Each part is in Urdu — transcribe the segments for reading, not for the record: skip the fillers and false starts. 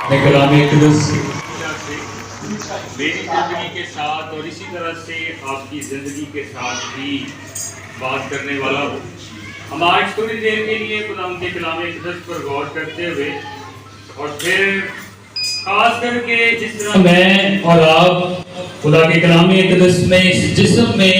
کلام اقدس میری زندگی کے ساتھ اور اسی طرح سے آپ کی زندگی کے ساتھ بھی بات کرنے والا ہوں. ہم آج تھوڑی دیر کے لیے خدا کے کلام اقدس پر غور کرتے ہوئے اور پھر خاص کر کے جس طرح میں اور آپ خدا کے کلام اقدس میں اس جسم میں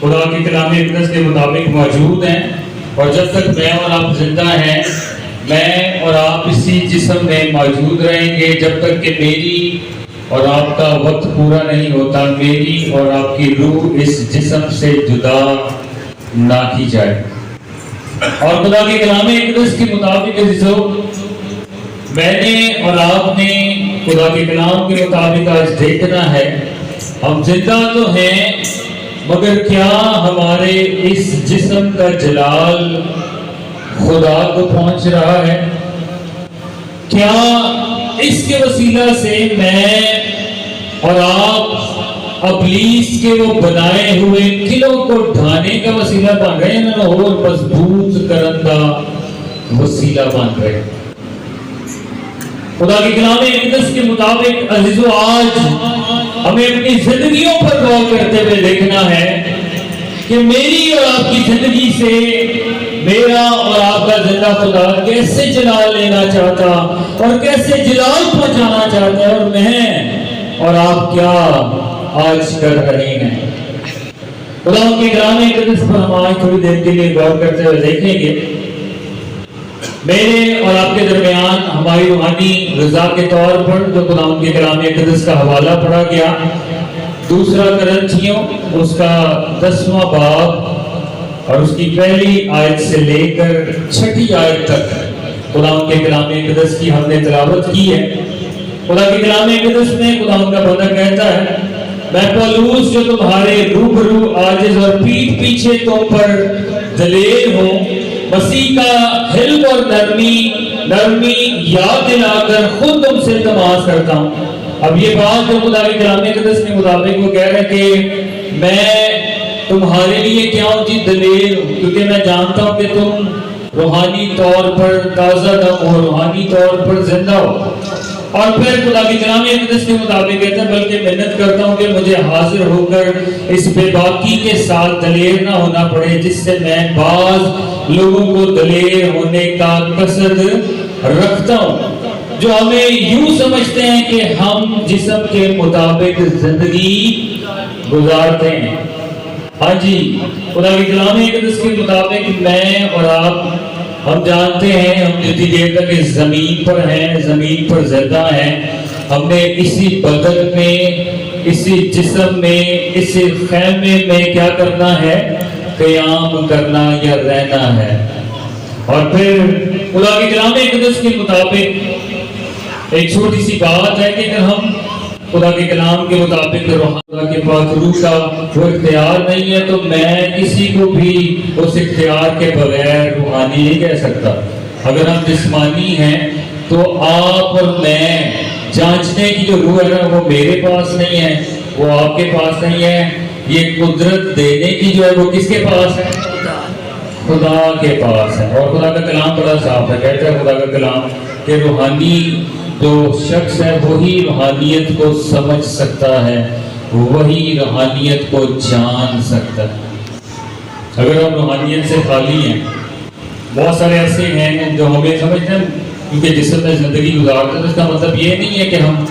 خدا کے کلام اقدس کے مطابق موجود ہیں، اور جب تک میں اور آپ زندہ ہیں میں اور آپ اسی جسم میں موجود رہیں گے جب تک کہ میری اور آپ کا وقت پورا نہیں ہوتا، میری اور آپ کی روح اس جسم سے جدا نہ کی جائے. اور خدا کے کلام اقدس کے مطابق عزیزو، میں نے اور آپ نے خدا کے کلام کے مطابق آج دیکھنا ہے ہم زندہ تو ہیں، مگر کیا ہمارے اس جسم کا جلال خدا کو پہنچ رہا ہے؟ کیا اس کے وسیلہ سے میں اور آپ ابلیس کے وہ بنائے ہوئے قلعوں کو ڈھانے کا وسیلہ بن رہے ہیں اور مضبوط کرنے کا وسیلہ بن رہے ہیں؟ خدا کے کلام اقدس کے مطابق عزیزو، آج ہمیں اپنی زندگیوں پر غور کرتے ہوئے دیکھنا ہے کہ میری اور آپ کی زندگی سے میرا اور آپ کا زندہ خدا کیسے جلال لینا چاہتا اور کیسے جلال پہنچانا چاہتا ہے، اور میں اور آپ کیا آج کر رہے ہیں. خدا کے کلام اقدس پر ہم آج تھوڑی دیر کے لیے غور کرتے ہوئے دیکھیں گے. میرے اور آپ کے درمیان ہماری روحانی غذا کے طور پر جو خدا کے کلام اقدس کا حوالہ پڑھا گیا، دوسرا کرنتھیوں اس کا 10واں باب اور اس کی پہلی آیت سے لے کر 6 آیت تک خدا کے کلام اقدس کی ہم نے تلاوت کی ہے. خدا کے کلام اقدس میں خدا کا بندہ کہتا ہے، میں پولس جو تمہارے روبرو عاجز اور پیٹھ پیچھے تم پر دلیر ہوں، مسیح کا حلم اور نرمی یاد دلا کر خود تم سے تماس کرتا ہوں. اب یہ بات جو خدا کے کلام اقدس کے مطابق وہ کہہ رہے ہیں کہ میں تمہارے لیے کیا ہوں جی دلیر ہوں، کیونکہ میں جانتا ہوں کہ تم روحانی طور پر تازہ دم ہو، روحانی طور پر زندہ ہو. اور پھر خدا کے کلام اقدس کے مطابق کہتا ہے، بلکہ محنت کرتا ہوں کہ مجھے حاضر ہو کر اس بے باکی کے ساتھ دلیر نہ ہونا پڑے جس سے میں بعض لوگوں کو دلیر ہونے کا قصد رکھتا ہوں، جو ہمیں یوں سمجھتے ہیں کہ ہم جسم کے مطابق زندگی گزارتے ہیں. ہاں جی، خدا کے کلام اقدس کے مطابق میں اور آپ ہم جانتے ہیں ہم جتنی دیر تک اس زمین پر ہیں، زمین پر زندہ ہیں، ہم نے اسی بدن میں، اسی جسم میں، اسی خیمے میں کیا کرنا ہے؟ قیام کرنا یا رہنا ہے. اور پھر خدا کے کلام اقدس کے مطابق ایک چھوٹی سی بات ہے کہ اگر ہم خدا کے کلام کے مطابق خدا کے پاک روح کا وہ اختیار نہیں ہے تو میں کسی کو بھی اس اختیار کے بغیر روحانی نہیں کہہ سکتا. اگر ہم جسمانی ہیں تو آپ اور میں جانچنے کی جو روح ہے نا وہ میرے پاس نہیں ہے، وہ آپ کے پاس نہیں ہے. یہ قدرت دینے کی جو ہے وہ کس کے پاس ہے؟ خدا کے پاس ہے. اور خدا کا کلام بڑا صاف ہے، کہتا ہے خدا کا کلام کہ روحانی جو شخص ہے وہی روحانیت کو سمجھ سکتا ہے، وہی روحانیت کو جان سکتا ہے. اگر ہم روحانیت سے خالی ہیں، بہت سارے ایسے ہیں جو ہمیں سمجھتے ہیں کیونکہ جسم میں زندگی گزارتے ہیں، اس کا مطلب یہ نہیں ہے کہ ہم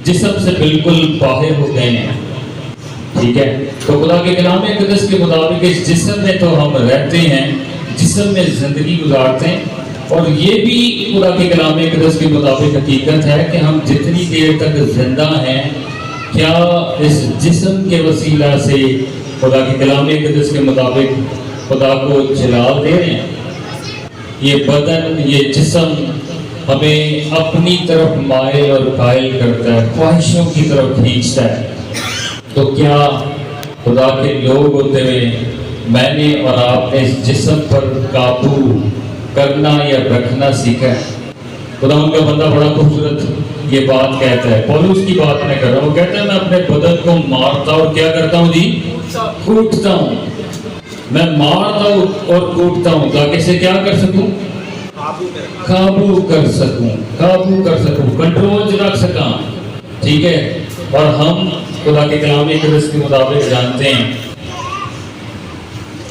جسم سے بالکل باہر ہو گئے ہیں. ٹھیک ہے، تو خدا کے کلام اقدس کے مطابق اس جسم میں تو ہم رہتے ہیں، جسم میں زندگی گزارتے ہیں. اور یہ بھی خدا کے کلام اقدس کے مطابق حقیقت ہے کہ ہم جتنی دیر تک زندہ ہیں، کیا اس جسم کے وسیلہ سے خدا کے کلام اقدس کے مطابق خدا کو جلال دے رہے ہیں؟ یہ بدن، یہ جسم ہمیں اپنی طرف مائل اور قائل کرتا ہے، خواہشوں کی طرف کھینچتا ہے. تو کیا خدا کے لوگ ہوتے ہوئے میں نے اور آپ نے اس جسم پر قابو کرنا یا رکھنا سیکھا ہے؟ خدا ان کا بندہ بڑا خوبصورت یہ بات کہتا ہے، پولس کی بات میں کر رہا ہوں، وہ کہتا ہے میں اپنے بدن کو مارتا اور کیا کرتا ہوں جی؟ کوٹتا ہوں. میں مارتا ہوں اور کوٹتا ہوں تاکہ اسے کیا کر سکوں؟ قابو کر سکوں کنٹرول رکھ سکاں. ٹھیک ہے. اور ہم خدا کے کلام اقدس کے مطابق جانتے ہیں,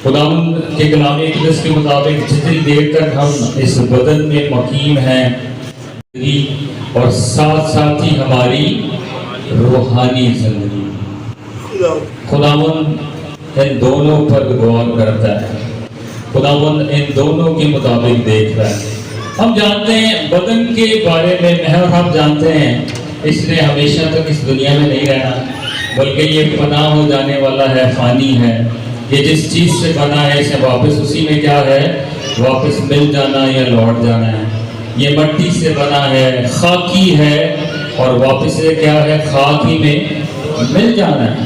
خدا کے کلام اقدس کے مطابق جتنی دیر تک ہم اس بدن میں مقیم ہیں اور ساتھ ساتھ ہی ہماری روحانی زندگی, خداوند ان دونوں پر غور کرتا ہے, خداوند ان دونوں کے مطابق دیکھ رہا ہے. ہم جانتے ہیں بدن کے بارے میں ہم جانتے ہیں اس نے ہمیشہ تک اس دنیا میں نہیں رہنا, بلکہ یہ فنا ہو جانے والا ہے, فانی ہے. یہ جس چیز سے بنا ہے اسے واپس اسی میں کیا ہے, واپس مل جانا یا لوٹ جانا ہے. یہ مٹی سے بنا ہے, خاکی ہے, اور واپس سے کیا ہے, خاک ہی میں مل جانا ہے,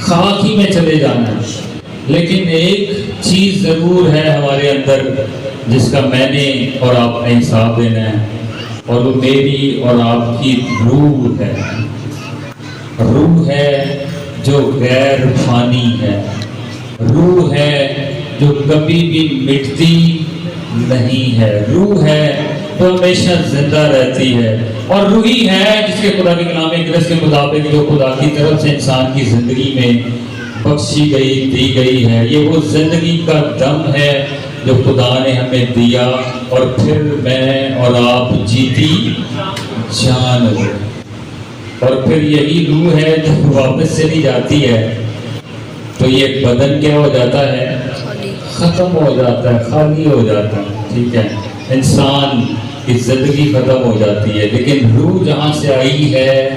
خاک ہی میں چلے جانا ہے. لیکن ایک چیز ضرور ہے ہمارے اندر جس کا میں نے اور آپ نے حساب دینا ہے, اور وہ میری اور آپ کی روح ہے. روح ہے جو غیر فانی ہے, روح ہے جو کبھی بھی مٹتی نہیں ہے, روح ہے جو ہمیشہ زندہ رہتی ہے, اور روحی ہے جس کے خدا کے کلام اقدس کے مطابق جو خدا کی طرف سے انسان کی زندگی میں بخشی گئی, دی گئی ہے. یہ وہ زندگی کا دم ہے جو خدا نے ہمیں دیا, اور پھر میں اور آپ جیتی جان ہو. اور پھر یہی روح ہے جو واپس چلی جاتی ہے تو یہ بدن کیا ہو جاتا ہے, ختم ہو جاتا ہے, خالی ہو جاتا ہے. ٹھیک ہے, انسان کی زندگی ختم ہو جاتی ہے, لیکن روح جہاں سے آئی ہے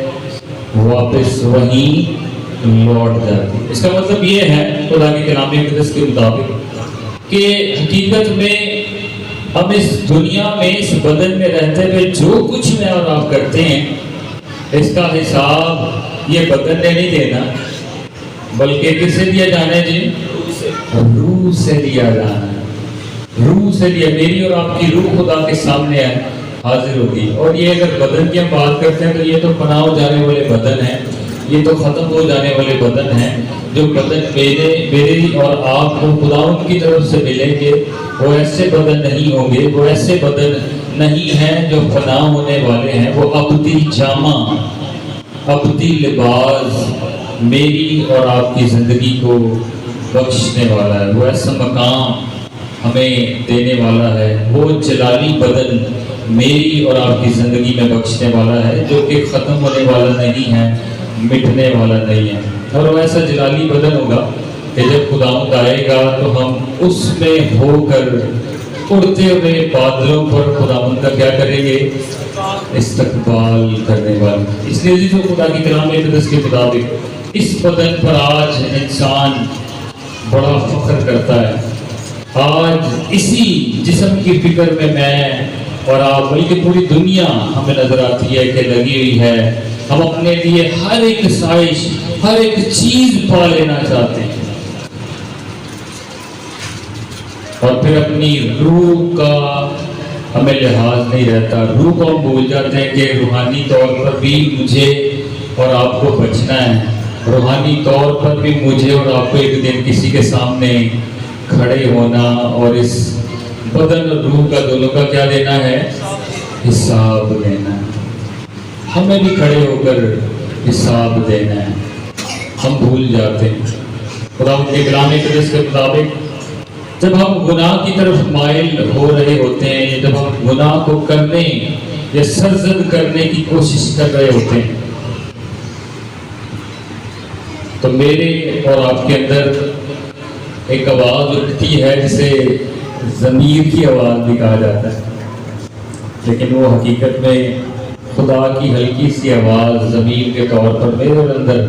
واپس وہیں لوٹ جاتی ہے. اس کا مطلب یہ ہے خدا کے کلام اقدس کے مطابق کہ حقیقت میں ہم اس دنیا میں اس بدن میں رہتے ہوئے جو کچھ میں اور آپ کرتے ہیں اس کا حساب یہ بدن نے نہیں دینا, بلکہ کس سے لیا جانا ہے جی, روح سے لیا جانا ہے. روح سے لیا, میری اور آپ کی روح خدا کے سامنے ہے, حاضر ہوگی. اور یہ اگر بدن کی ہم بات کرتے ہیں تو یہ تو فنا ہو جانے والے بدن ہیں, یہ تو ختم ہو جانے والے بدن ہیں. جو بدن میرے اور آپ کو خداوند کی طرف سے ملیں گے وہ ایسے بدن نہیں ہوں گے, وہ ایسے بدن نہیں ہیں جو فنا ہونے والے ہیں. وہ ابدی جامہ, ابدی لباس میری اور آپ کی زندگی کو بخشنے والا ہے. وہ ایسا مقام ہمیں دینے والا ہے, وہ جلالی بدن میری اور آپ کی زندگی میں بخشنے والا ہے جو کہ ختم ہونے والا نہیں ہے, مٹنے والا نہیں ہے. اور وہ ایسا جلالی بدن ہوگا کہ جب خداوند آئے گا تو ہم اس میں ہو کر اڑتے ہوئے بادلوں پر خداوند کا کیا کریں گے, استقبال کرنے والے. اس لیے جو خدا کی کلام اقدس کے مطابق اس بدن پر آج انسان بڑا فخر کرتا ہے. آج اسی جسم کی فکر میں اور آپ بلکہ پوری دنیا ہمیں نظر آتی ہے کہ لگی ہوئی ہے. ہم اپنے لیے ہر ایک خواہش, ہر ایک چیز پا لینا چاہتے ہیں, اور پھر اپنی روح کا ہمیں لحاظ نہیں رہتا. روح کو ہم بھول جاتے ہیں کہ روحانی طور پر بھی مجھے اور آپ کو بچنا ہے. روحانی طور پر بھی مجھے اور آپ کو ایک دن کسی کے سامنے کھڑے ہونا, اور اس بدن اور روح کا دونوں کا کیا دینا ہے, حساب دینا ہے. ہمیں بھی کھڑے ہو کر حساب دینا ہے. ہم بھول جاتے ہیں. خدا کے کلام اقدس کے مطابق جب ہم گناہ کی طرف مائل ہو رہے ہوتے ہیں, یا جب ہم گناہ کو کرنے یا سرزد کرنے کی کوشش کر رہے ہوتے ہیں, تو میرے اور آپ کے اندر ایک آواز اٹھتی ہے جسے ضمیر کی آواز بھی کہا جاتا ہے. لیکن وہ حقیقت میں خدا کی ہلکی سی آواز ضمیر کے طور پر میرے اندر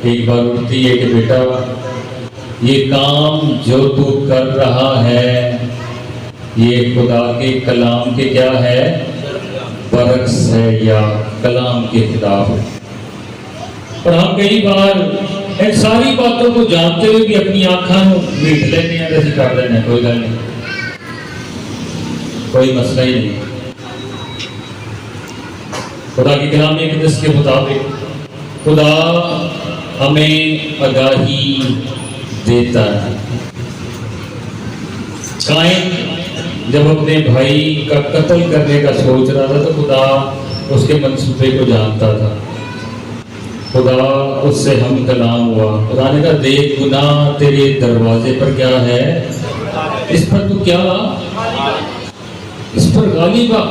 ایک بار اٹھتی ہے کہ بیٹا یہ کام جو تو کر رہا ہے یہ خدا کے کلام کے کیا ہے, برعکس ہے یا کلام کے خلاف ہے. اور ہم کئی بار ان ساری باتوں کو جانتے ہوئے بھی اپنی آنکھوں میٹ لینے ہیں, جیسے کر لینا, کوئی گل نہیں, کوئی مسئلہ ہی نہیں. خدا کی کلام اقدس کے مطابق خدا ہمیں آگاہی دیتا ہے. قائن جب اپنے بھائی کا قتل کرنے کا سوچ رہا تھا تو خدا اس کے منصوبے کو جانتا تھا. خدا اس سے ہم کلام ہوا. خدا نے کہا دیکھ گناہ تیرے دروازے پر کیا ہے, اس پر تو کیا, اس پر غالب آ.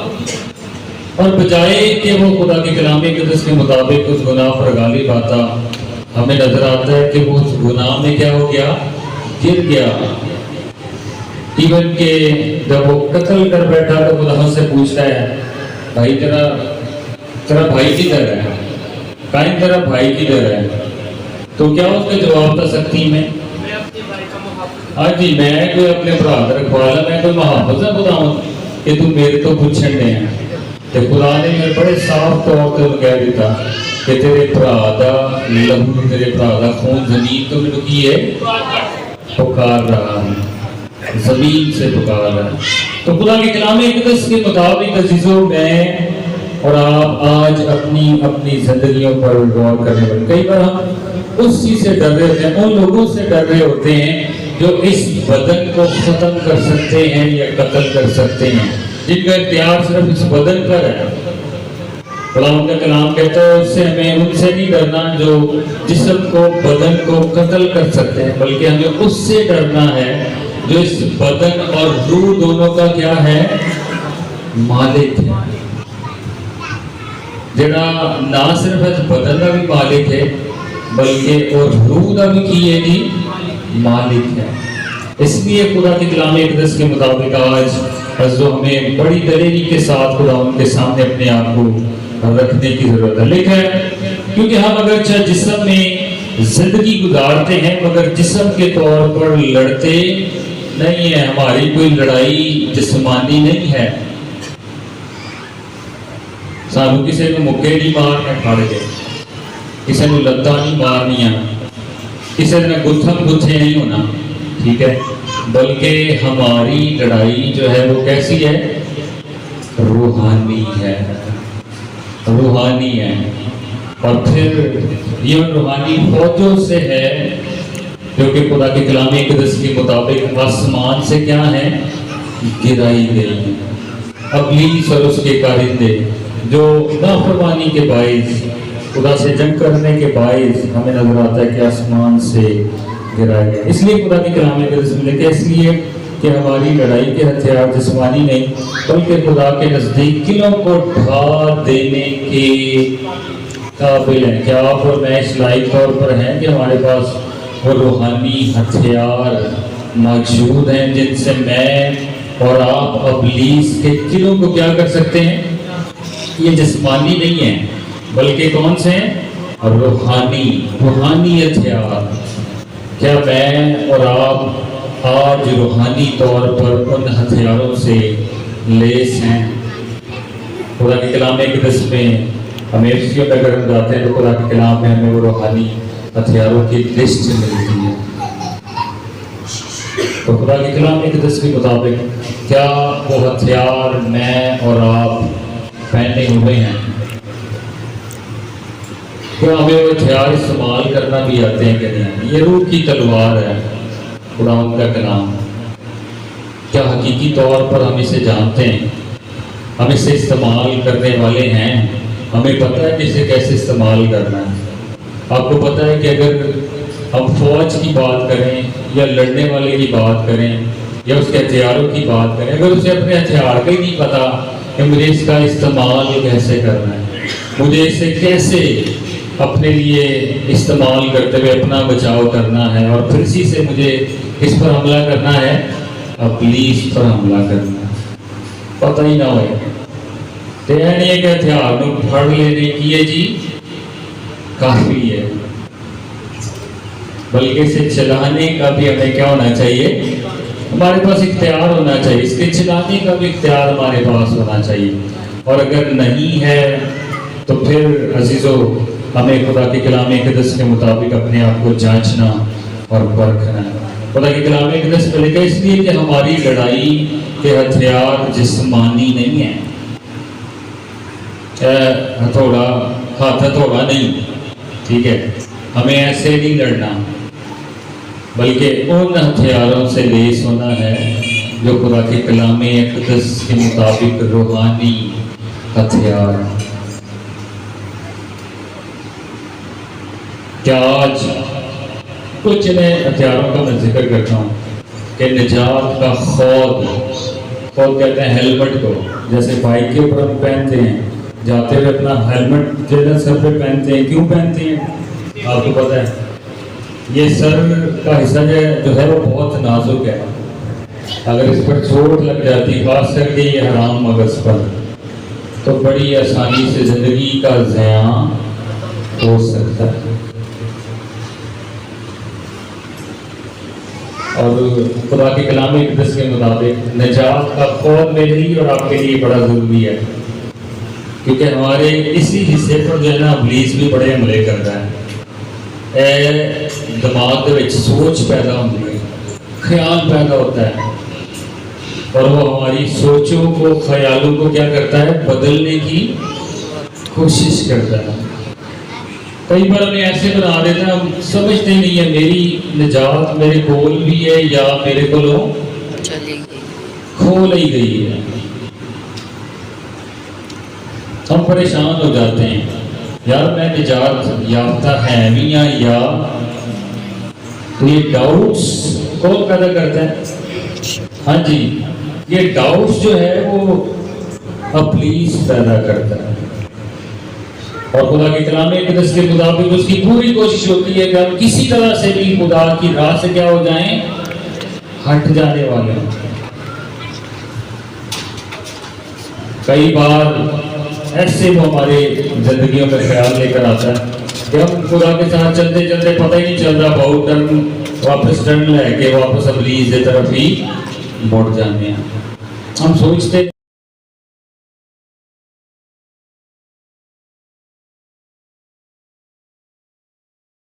اور بجائے کہ وہ خدا کے کلام مقدس کے مطابق اس گناہ پر غالب آتا, ہمیں نظر آتا ہے کہ وہ اس گناہ میں کیا ہو گیا, گر گیا. ایون کہ جب وہ قتل کر بیٹھا تو خدا ہم سے پوچھتا ہے بھائی تیرا بھائی کدھر ہے, قائم تیرا بھائی کدھر ہے. تو کیا اس کا جواب تھا سختی میں, ہاں جی میں کوئی اپنے برا کا رکھوالا, میں کوئی محافظ ہے خدا کہ تم میرے تو پوچھنے ہیں. تو خدا نے میرے بڑے صاف طور پر کہہ دیتا کہ تیرے برا دا لہو, تیرے برا دا خون زمین تو میرے کی ہے پکار رہا ہے, زمین سے پکار رہا ہے. تو خدا کے کلام مقدس کے مطابق عزیزوں میں اور آپ آج اپنی زندگیوں پر غور کرنے والے, کئی بار ہم اس چیز سے ڈر رہے ہوتے ہیں, ان لوگوں سے ڈر رہے ہوتے ہیں جو اس بدن کو ختم کر سکتے ہیں یا قتل کر سکتے ہیں, جن کا اختیار صرف اس بدن پر ہے. خدا ان کا کلام کہتا ہے اس سے ہمیں ان سے نہیں ڈرنا جو جسم کو بدن کو قتل کر سکتے ہیں, بلکہ ہمیں اس سے ڈرنا ہے جو اس بدن اور روح دونوں کا کیا ہے, مالک ہے. جڑا نہ صرف اس بدن کا بھی مالک ہے بلکہ اور روح کا بھی کیے جی مالک ہے. اس لیے خدا کے کلام مقدس کے مطابق آج جو ہمیں بڑی دلیری کے ساتھ خدا ان کے سامنے اپنے آپ کو رکھنے کی ضرورت ہے. لیکن کیونکہ ہم اگرچہ جسم میں زندگی گزارتے ہیں مگر جسم کے طور پر لڑتے نہیں ہیں, ہماری کوئی لڑائی جسمانی نہیں ہے. سانو کسی کو مکے نہیں مارنے پڑ گئے, کسی کو لتاں نہیں مارنیاں, کسی نے گتھم گتھے نہیں ہونا, ٹھیک ہے, بلکہ ہماری لڑائی جو ہے وہ کیسی ہے, روحانی ہے, روحانی ہے. اور پھر یہ روحانی فوجوں سے ہے جو کہ خدا کے کلام مقدس کے مطابق آسمان سے کیا ہے, گرائی گئی ہیں. ابلیس اور اس کے کارندے جو نافرمانی کے باعث, خدا سے جنگ کرنے کے باعث ہمیں نظر آتا ہے کہ آسمان سے گرائے گئے. اس لیے خدا کے کلام مقدس میں لکھا ہے اس لیے کہ ہماری لڑائی کے ہتھیار جسمانی نہیں بلکہ خدا کے نزدیک قلعوں کو ڈھا دینے کے قابل ہیں. کیا آپ اور میں اس لائق طور پر ہیں کہ ہمارے پاس وہ روحانی ہتھیار موجود ہیں جن سے میں اور آپ ابلیس کے قلعوں کو کیا کر سکتے ہیں. یہ جسمانی نہیں ہیں بلکہ کون سے ہیں, روحانی ہتھیار. کیا میں اور آپ آج روحانی طور پر ان ہتھیاروں سے لیس ہیں؟ خدا کے کلام مقدس میں ہمیں افسیوں میں اگر ہم جاتے ہیں تو خدا کے کلام میں ہمیں وہ روحانی ہتھیاروں کی لسٹ ملتی ہے. تو خدا کے کلام مقدس کے مطابق کیا وہ ہتھیار میں اور آپ پہنے ہوئے ہیں؟ کیا ہمیں وہ ہتھیار استعمال کرنا بھی آتے ہیں کہ نہیں؟ یہ روح کی تلوار ہے خدا ان کا کلام. کیا حقیقی طور پر ہم اسے جانتے ہیں, ہم اسے استعمال کرنے والے ہیں, ہمیں پتہ ہے کہ اسے کیسے استعمال کرنا ہے. آپ کو پتہ ہے کہ اگر ہم فوج کی بات کریں یا لڑنے والے کی بات کریں یا اس کے ہتھیاروں کی بات کریں, اگر اسے اپنے ہتھیار کا ہی نہیں پتہ کہ مجھے اس کا استعمال کیسے کرنا ہے, مجھے اسے کیسے اپنے لیے استعمال کرتے ہوئے اپنا بچاؤ کرنا ہے, اور پھر اسی سے مجھے اس پر حملہ کرنا ہے, ابلیس پر حملہ کرنا ہے, پتہ ہی نہ ہوئے تو یہ نہیں ہے کہ ہتھیار کو پھڑ لینے کی جی کافی ہے, بلکہ اسے چلانے کا بھی ہمیں کیا ہونا چاہیے, ہمارے پاس اختیار ہونا چاہیے. اس کے چلانے کا بھی اختیار ہمارے پاس ہونا چاہیے. اور اگر نہیں ہے تو پھر عزیزو ہمیں خدا کے کلام مقدس کے مطابق اپنے آپ کو جانچنا اور پرکھنا ہے. خدا کے کلام مقدس میں لکھا اس لیے کہ ہماری لڑائی کے ہتھیار جسمانی نہیں ہیں. ہتھوڑا نہیں, ٹھیک ہے, ہمیں ایسے نہیں لڑنا بلکہ ان ہتھیاروں سے لیس ہونا ہے جو خدا کے کلام اقدس کے مطابق روحانی ہتھیار ہیں۔ کیا آج کچھ نئے ہتھیاروں کا میں ذکر کرتا ہوں کہ نجات کا خود کہتے ہیں ہیلمٹ کو، جیسے بائک کے اوپر ہم پہنتے ہیں، جاتے ہوئے اپنا ہیلمٹ جو ہے سر پہ پہنتے ہیں، کیوں پہنتے ہیں آپ کو پتہ ہے؟ یہ سر کا حصہ جو ہے وہ بہت نازک ہے، اگر اس پر چوٹ لگ جاتی، خاص کر کے یہ حرام مغز پر، تو بڑی آسانی سے زندگی کا زیاں ہو سکتا ہے۔ اور خدا کے کلام اقدس کے مطابق نجات کا خوف میرے لیے اور آپ کے لیے بڑا ضروری ہے، کیونکہ ہمارے اسی حصے پر جو ہے نا ابلیس بھی بڑے حملے کرتا ہے۔ دماغ میں سوچ پیدا ہوتی ہے، خیال پیدا ہوتا ہے، اور وہ ہماری سوچوں کو، خیالوں کو کیا کرتا ہے؟ بدلنے کی کوشش کرتا ہے۔ کئی بار ہمیں ایسے بنا دیتا ہے، ہم سمجھتے نہیں ہے میری نجات میرے کول بھی ہے یا میرے کولوں کھو لی گئی ہے۔ ہم پریشان ہو جاتے ہیں، یار میں نجات یافتہ ہے بھی یا تو یہ ڈاؤٹس کون پیدا کرتا ہے؟ ہاں جی، یہ ڈاؤٹس جو ہے وہ ابلیس پیدا کرتا ہے، اور خدا کے کلام اقدس کے مطابق اس کی پوری کوشش ہوتی ہے کہ ہم کسی طرح سے بھی خدا کی راہ سے کیا ہو جائیں؟ ہٹ جانے والے ہیں۔ کئی بار ایسے وہ ہمارے زندگیوں میں خیال لے کر آتا ہے کہ ہم خدا کے ساتھ چلتے چلتے پتہ ہی نہیں چل رہا، بہت ٹرن واپس ٹرن لے کے واپس ابلیس کی طرف ہی مڑ جانے ہیں۔ ہم سوچتے